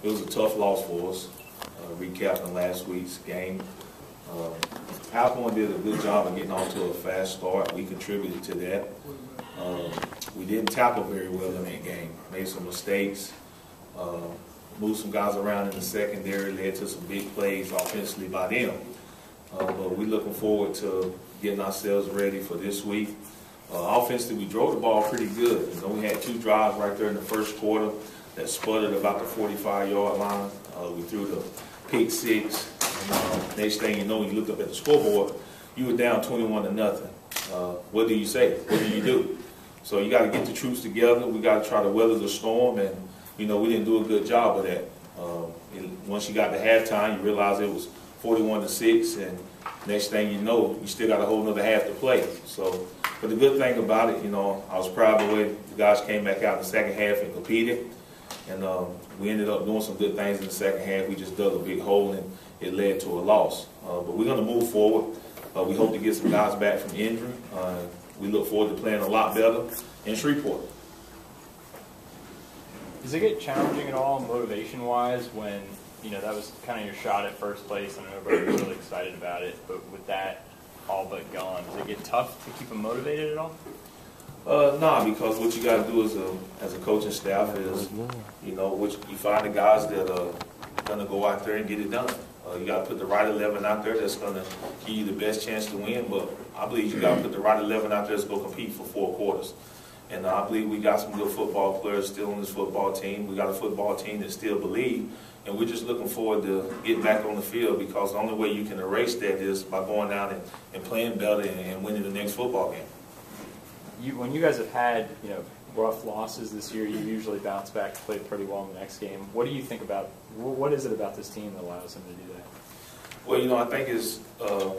It was a tough loss for us, recapping last week's game. Alcorn did a good job of getting off to a fast start. We contributed to that. We didn't tackle very well in that game. Made some mistakes, moved some guys around in the secondary, led to some big plays offensively by them. But we're looking forward to getting ourselves ready for this week. Offensively, we drove the ball pretty good. You know, we had 2 drives right there in the first quarter that sputtered about the 45-yard line. We threw the pick 6. And, next thing you know, when you look up at the scoreboard, you were down 21-0. What do you say? What do you do? So you got to get the troops together. We got to try to weather the storm, and you know we didn't do a good job of that. Once you got to halftime, you realize it was 41-6, and next thing you know, you still got a whole another half to play. So, but the good thing about it, you know, I was proud of the way the guys came back out in the second half and competed, and we ended up doing some good things in the second half. We just dug a big hole, and it led to a loss. But we're going to move forward. We hope to get some guys back from injury. We look forward to playing a lot better in Shreveport. Does it get challenging at all, motivation-wise, when you know that was kind of your shot at first place, and everybody was really excited about it, but with that all but gone, does it get tough to keep them motivated at all? No, because what you got to do as a coaching staff is, you know, you find the guys that are going to go out there and get it done. You got to put the right 11 out there that's going to give you the best chance to win. But I believe you got to put the right 11 out there that's going to compete for 4 quarters. And I believe we got some good football players still on this football team. We got a football team that still believe. And we're just looking forward to getting back on the field, because the only way you can erase that is by going down and playing better and winning the next football game. When you guys have had, you know, rough losses this year, you usually bounce back to play pretty well in the next game. What do you think about, what is it about this team that allows them to do that? Well, you know, I think it's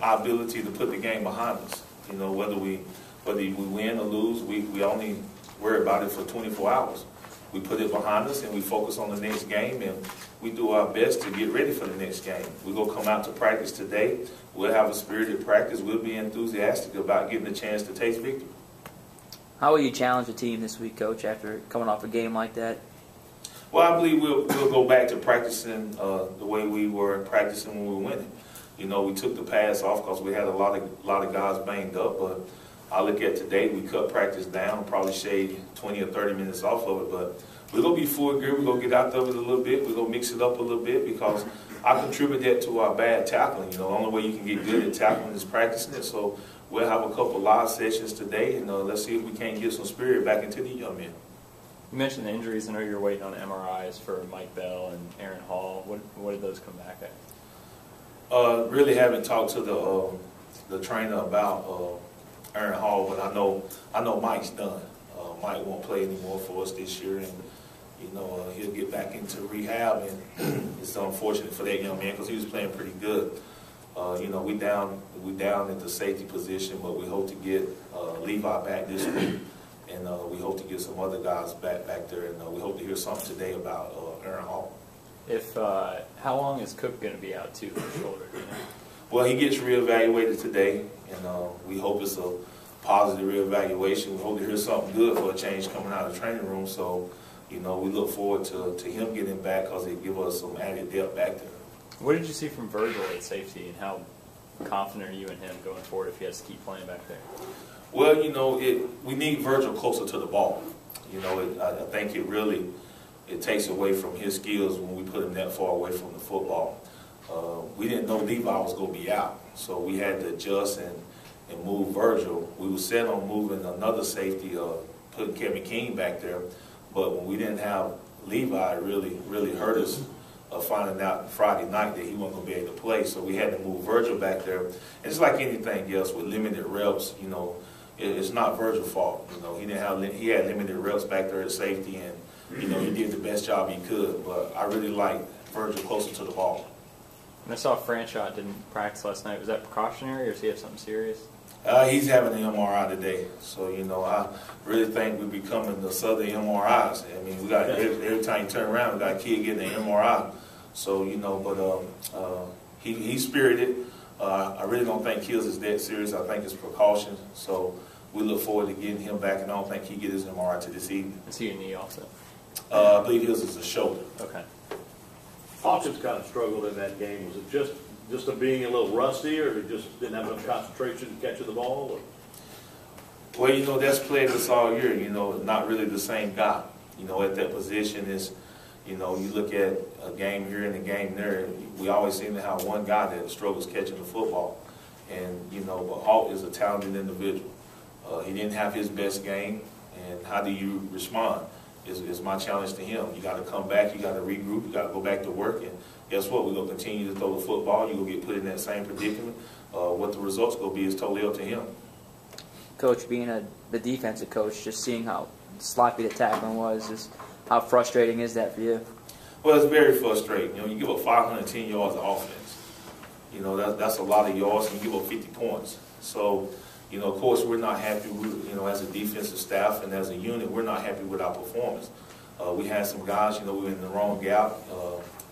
our ability to put the game behind us. You know, whether we win or lose, we only worry about it for 24 hours. We put it behind us and we focus on the next game, and we do our best to get ready for the next game. We're going to come out to practice today. We'll have a spirited practice. We'll be enthusiastic about getting a chance to taste victory. How will you challenge the team this week, Coach, after coming off a game like that? Well, I believe we'll go back to practicing the way we were practicing when we were winning. You know, we took the pass off because we had a lot of guys banged up. But I look at today, we cut practice down, probably shave 20 or 30 minutes off of it. But we're going to be full gear. We're going to get out of it a little bit. We're going to mix it up a little bit, because I contribute that to our bad tackling. You know, the only way you can get good at tackling is practicing it. So we'll have a couple of live sessions today, and let's see if we can't get some spirit back into the young men. You mentioned the injuries. I know you're waiting on MRIs for Mike Bell and Aaron Hall. What did those come back at? Really haven't talked to the trainer about Aaron Hall, but I know Mike's done. Mike won't play anymore for us this year, and you know he'll get back into rehab, and it's unfortunate for that young man because he was playing pretty good. You know, we down at the safety position, but we hope to get Levi back this week, and we hope to get some other guys back there, and we hope to hear something today about Aaron Hall. How long is Cook going to be out too for the shoulder? You know? Well, he gets reevaluated today, and we hope it's a positive reevaluation. We hope to hear something good for a change coming out of the training room. So, you know, we look forward to him getting back, because it gives us some added depth back there. What did you see from Virgil at safety, and how confident are you in him going forward if he has to keep playing back there? Well, you know, we need Virgil closer to the ball. You know, I think it takes away from his skills when we put him that far away from the football. We didn't know Levi was going to be out, so we had to adjust and move Virgil. We were set on moving another safety, putting Kevin King back there, but when we didn't have Levi, it really hurt us. Finding out Friday night that he wasn't going to be able to play, so we had to move Virgil back there. And it's like anything else with limited reps. You know, it's not Virgil's fault. You know, he had limited reps back there at safety, and you know he did the best job he could. But I really like Virgil closer to the ball. And I saw Franchot didn't practice last night. Was that precautionary, or does he have something serious? He's having an MRI today, so you know I really think we're becoming the Southern MRIs. I mean, we got every time you turn around, we got a kid getting an MRI. So you know, but he's spirited. I really don't think Kills is that serious. I think it's precaution. So we look forward to getting him back, and I don't think he get his MRI to this evening. Is he a knee also? I believe his is a shoulder. Okay. Hawkins kind of struggled in that game. Was it just a being a little rusty, or he just didn't have enough concentration catching the ball? Or? Well, you know, that's played us all year. You know, not really the same guy. You know, at that position is, you know, you look at a game here and a game there, we always seem to have one guy that struggles catching the football. And, you know, but Hawk is a talented individual. He didn't have his best game, and how do you respond is my challenge to him. You got to come back, you got to regroup, you got to go back to work, and guess what? We're going to continue to throw the football. You're going to get put in that same predicament. What the results going to be is totally up to him. Coach, being the defensive coach, just seeing how sloppy the tackling was, how frustrating is that for you? Well, it's very frustrating. You know, you give up 510 yards of offense. You know, that's a lot of yards, and you give up 50 points. So, you know, of course, we're not happy with, you know, as a defensive staff and as a unit, we're not happy with our performance. We had some guys, you know, we were in the wrong gap,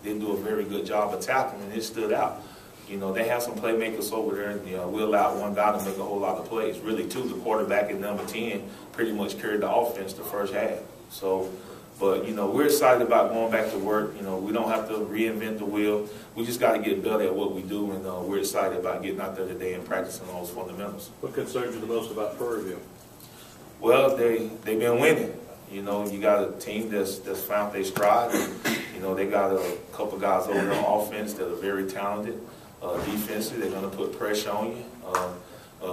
didn't do a very good job of tackling, and it stood out. You know, they have some playmakers over there, and, you know, we allowed one guy to make a whole lot of plays. Really, two, the quarterback at number 10 pretty much carried the offense the first half. So, but, you know, we're excited about going back to work. You know, we don't have to reinvent the wheel. We just got to get better at what we do, and we're excited about getting out there today and practicing those fundamentals. What concerns you the most about Prairie View? Well, they've been winning. You know, you got a team that's found their stride. And, you know, they got a couple guys over there on offense that are very talented. Defensively, they're going to put pressure on you.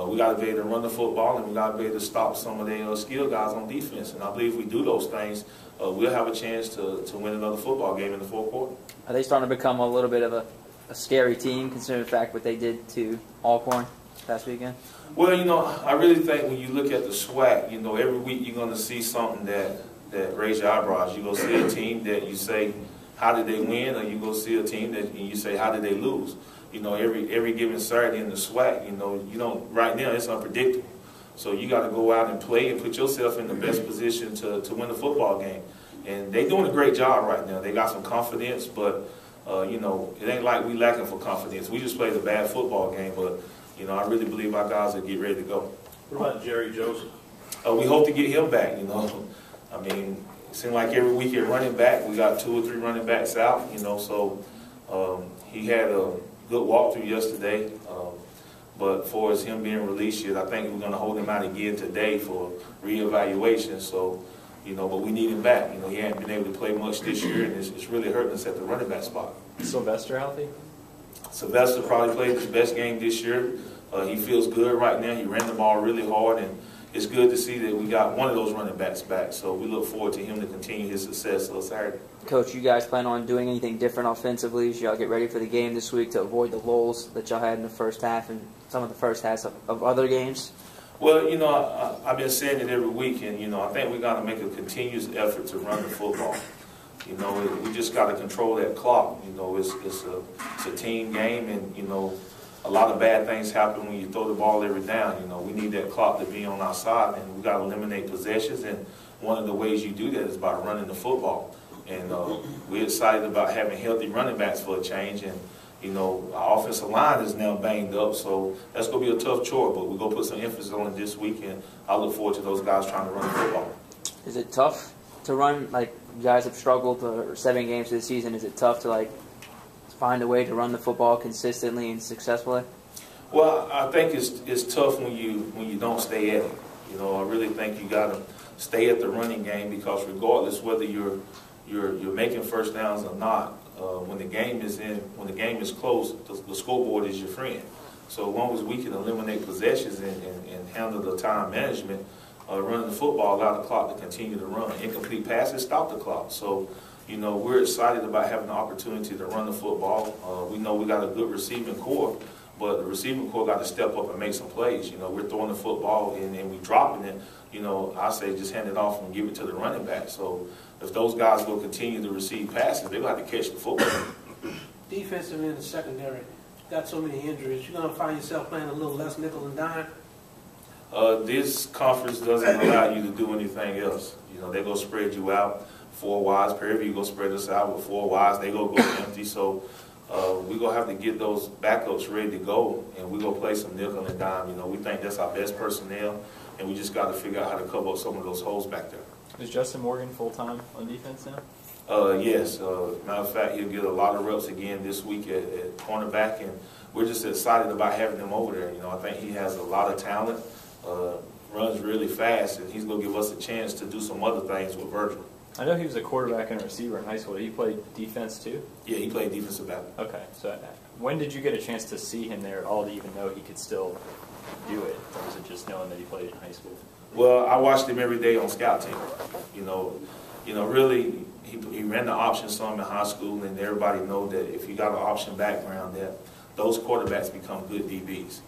We got to be able to run the football, and we got to be able to stop some of their skilled guys on defense. And I believe if we do those things, we'll have a chance to win another football game in the fourth quarter. Are they starting to become a little bit of a scary team, considering the fact what they did to Alcorn last weekend? Well, you know, I really think when you look at the SWAC, you know, every week you're going to see something that raise your eyebrows. You're going to see a team that you say, how did they win? Or you're going to see a team that you say, how did they lose? You know, every given Saturday in the SWAC, you know, right now it's unpredictable. So you got to go out and play and put yourself in the best position to win the football game. And they're doing a great job right now. They got some confidence, but, you know, it ain't like we lacking for confidence. We just played a bad football game, but, you know, I really believe our guys will get ready to go. What about Jerry Joseph? We hope to get him back, you know. I mean, it seems like every week at running back, we got 2 or 3 running backs out, you know, so he had a good walkthrough yesterday. But for as him being released yet, I think we're going to hold him out again today for reevaluation. So, you know, but we need him back. You know, he hasn't been able to play much this year, and it's really hurting us at the running back spot. Sylvester healthy? Sylvester probably played his best game this year. He feels good right now. He ran the ball really hard, and it's good to see that we got one of those running backs back. So we look forward to him to continue his success on Saturday. Coach, you guys plan on doing anything different offensively as y'all get ready for the game this week to avoid the lulls that y'all had in the first half and some of the first halves of other games? Well, you know, I've been saying it every week, and, you know, I think we got to make a continuous effort to run the football. You know, we just got to control that clock. You know, it's a team game, and, you know, a lot of bad things happen when you throw the ball every down. You know, we need that clock to be on our side, and we got to eliminate possessions, and one of the ways you do that is by running the football. And we're excited about having healthy running backs for a change, and, you know, our offensive line is now banged up, so that's going to be a tough chore, but we're going to put some emphasis on it this week, and I look forward to those guys trying to run the football. Is it tough to run? Like, you guys have struggled for 7 games this season. Is it tough to, like, find a way to run the football consistently and successfully? Well, I think it's tough when you don't stay at it. You know, I really think you got to stay at the running game, because regardless whether you're making first downs or not, when the game is close, the scoreboard is your friend. So as long as we can eliminate possessions and handle the time management, running the football, allow the clock to continue to run. Incomplete passes stop the clock. So, you know, we're excited about having the opportunity to run the football. We know we got a good receiving core, but the receiving core got to step up and make some plays. You know, we're throwing the football and we're dropping it. You know, I say just hand it off and give it to the running back. So if those guys will continue to receive passes, they're going to have to catch the football. Defensively in the secondary, got so many injuries, you're going to find yourself playing a little less nickel and dime? This conference doesn't allow you to do anything else. You know, they're going to spread you out 4 wides. Prairie View going to spread us out with 4 wides. They're going to go empty. So we're going to have to get those backups ready to go, and we're going to play some nickel and dime. You know, we think that's our best personnel, and we just got to figure out how to cover up some of those holes back there. Is Justin Morgan full-time on defense now? Yes. Matter of fact, he'll get a lot of reps again this week at cornerback, and we're just excited about having him over there. You know, I think he has a lot of talent, runs really fast, and he's going to give us a chance to do some other things with Virgil. I know he was a quarterback and a receiver in high school. Did he play defense too? Yeah, he played defensive back. Okay, so when did you get a chance to see him there at all to even know he could still do it? Or was it just knowing that he played in high school? Well, I watched him every day on scout team. You know, really, he ran the option some in high school, and everybody know that if you got an option background, that those quarterbacks become good DBs.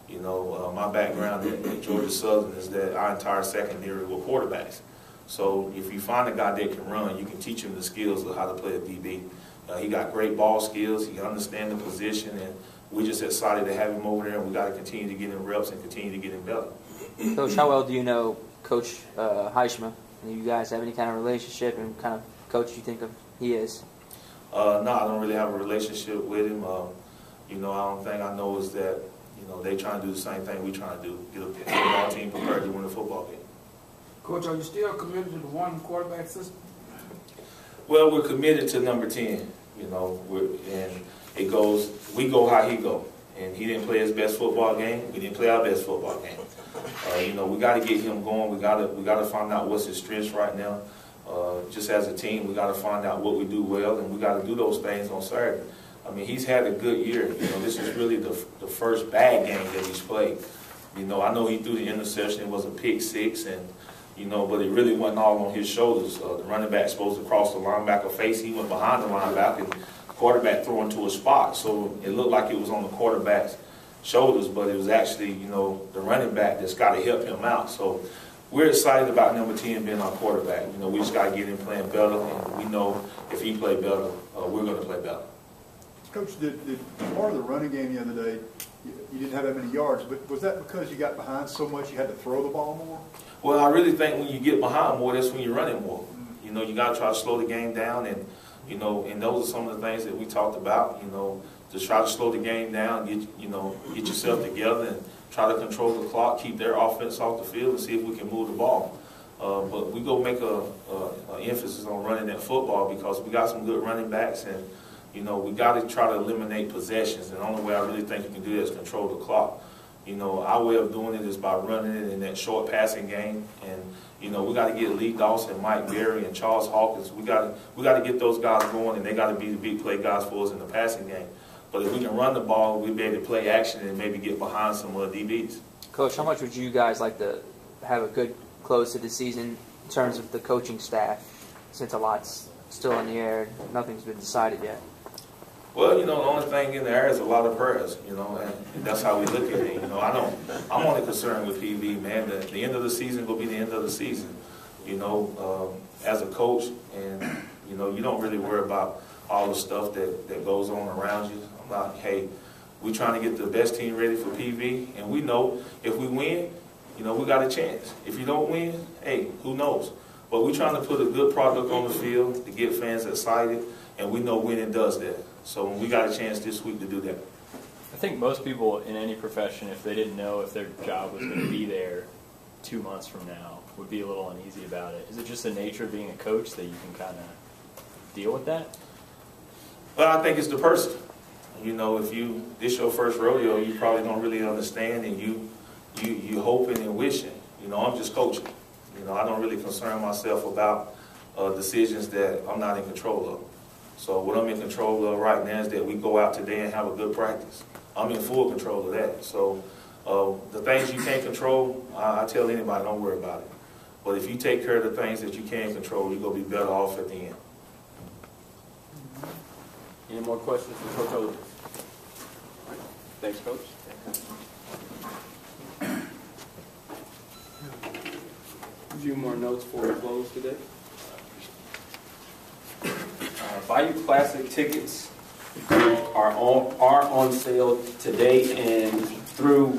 You know, my background at Georgia Southern is that our entire secondary were quarterbacks. So if you find a guy that can run, you can teach him the skills of how to play a DB. He got great ball skills. He understands the position, and we're just excited to have him over there. And we got to continue to get him reps and continue to get him better. Coach, how well do you know Coach Heischma? Do you guys have any kind of relationship, and kind of coach you think of he is? No, I don't really have a relationship with him. You know, the only thing I know is that, you know, they trying to do the same thing we trying to do, get a football team prepared to win a football game. Coach, are you still committed to the one quarterback system? Well, we're committed to number 10, you know, and it goes, we go how he go. And he didn't play his best football game. We didn't play our best football game. You know, we got to get him going. We got to find out what's his strengths right now. Just as a team, we got to find out what we do well, and we got to do those things on Saturday. I mean, he's had a good year. You know, this is really the first bad game that he's played. You know, I know he threw the interception. It was a pick 6, and you know, but it really wasn't all on his shoulders. The running back supposed to cross the linebacker face. He went behind the linebacker, and the quarterback threw into a spot. So it looked like it was on the quarterback's shoulders, but it was actually, you know, the running back that's got to help him out. So we're excited about number 10 being our quarterback. You know, we just got to get him playing better, and we know if he play better, we're going to play better. Coach, did part of the running game the other day, you didn't have that many yards, but was that because you got behind so much you had to throw the ball more? Well, I really think when you get behind more, that's when you're running more. You know, you got to try to slow the game down, and you know, and those are some of the things that we talked about. You know, to try to slow the game down, get yourself together, and try to control the clock, keep their offense off the field, and see if we can move the ball. But we go make a emphasis on running that football because we got some good running backs, and you know, we got to try to eliminate possessions. And the only way I really think you can do that is control the clock. You know, our way of doing it is by running it in that short passing game, and you know, we got to get Lee Dawson, Mike Berry, and Charles Hawkins. We got to get those guys going, and they got to be the big play guys for us in the passing game. But if we can run the ball, we'll be able to play action and maybe get behind some DBs. Coach, how much would you guys like to have a good close to the season in terms of the coaching staff, since a lot's still in the air, nothing's been decided yet? Well, you know, the only thing in the air is a lot of prayers, you know, and that's how we look at it. You know, I'm only concerned with PV, man. The end of the season will be the end of the season, you know, as a coach, and, you know, you don't really worry about all the stuff that goes on around you. I'm like, hey, we're trying to get the best team ready for PV, and we know if we win, you know, we got a chance. If you don't win, hey, who knows? But we're trying to put a good product on the field to get fans excited, and we know winning does that. So we got a chance this week to do that. I think most people in any profession, if they didn't know if their job was going to be there 2 months from now, would be a little uneasy about it. Is it just the nature of being a coach that you can kind of deal with that? Well, I think it's the person. You know, if this your first rodeo, you probably don't really understand, and you hoping and wishing. You know, I'm just coaching. You know, I don't really concern myself about decisions that I'm not in control of. So what I'm in control of right now is that we go out today and have a good practice. I'm in full control of that. So the things you can't control, I tell anybody, don't worry about it. But if you take care of the things that you can control, you're going to be better off at the end. Any more questions for Coach Odums? Thanks, Coach. A few more notes before we close today. Bayou Classic tickets are on sale today and through